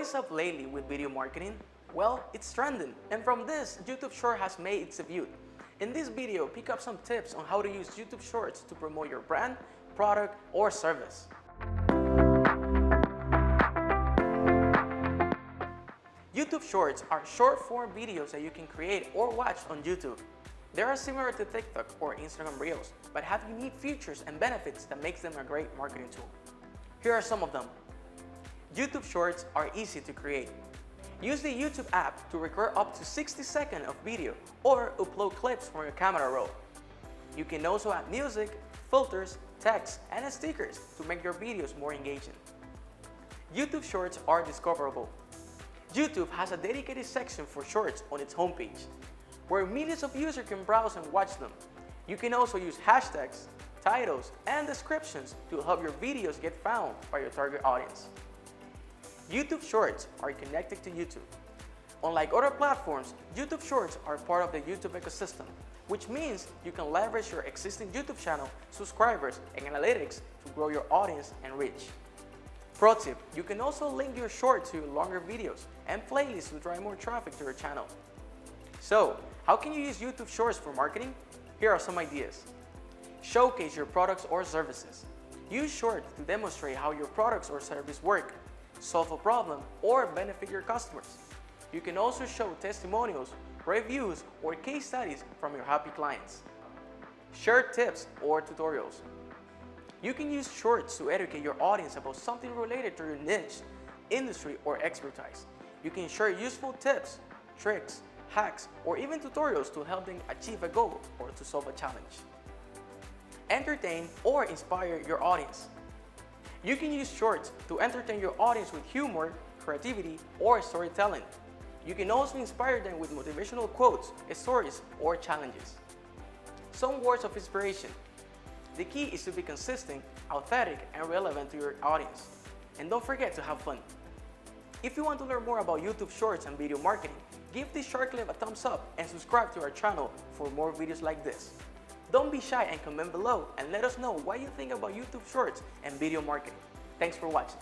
is up lately with video marketing? Well, it's trending, and from this, YouTube Short has made its debut. In this video, pick up some tips on how to use YouTube Shorts to promote your brand, product, or service. YouTube Shorts are short-form videos that you can create or watch on YouTube. They are similar to TikTok or Instagram Reels, but have unique features and benefits that makes them a great marketing tool. Here are some of them. YouTube Shorts are easy to create. Use the YouTube app to record up to 60 seconds of video or upload clips from your camera roll. You can also add music, filters, text, and stickers to make your videos more engaging. YouTube Shorts are discoverable. YouTube has a dedicated section for Shorts on its homepage, where millions of users can browse and watch them. You can also use hashtags, titles, and descriptions to help your videos get found by your target audience. YouTube Shorts are connected to YouTube. Unlike other platforms, YouTube Shorts are part of the YouTube ecosystem, which means you can leverage your existing YouTube channel, subscribers, and analytics to grow your audience and reach. Pro tip, you can also link your short to your longer videos and playlists to drive more traffic to your channel. So, how can you use YouTube Shorts for marketing? Here are some ideas. Showcase your products or services. Use Shorts to demonstrate how your products or service work, solve a problem, or benefit your customers. You can also show testimonials, reviews, or case studies from your happy clients. Share tips or tutorials. You can use Shorts to educate your audience about something related to your niche, industry, or expertise. You can share useful tips, tricks, hacks, or even tutorials to help them achieve a goal or to solve a challenge. Entertain or inspire your audience. You can use Shorts to entertain your audience with humor, creativity, or storytelling. You can also inspire them with motivational quotes, stories, or challenges. Some words of inspiration. The key is to be consistent, authentic, and relevant to your audience. And don't forget to have fun. If you want to learn more about YouTube Shorts and video marketing, give this short clip a thumbs up and subscribe to our channel for more videos like this. Don't be shy and comment below and let us know what you think about YouTube Shorts and video marketing. Thanks for watching.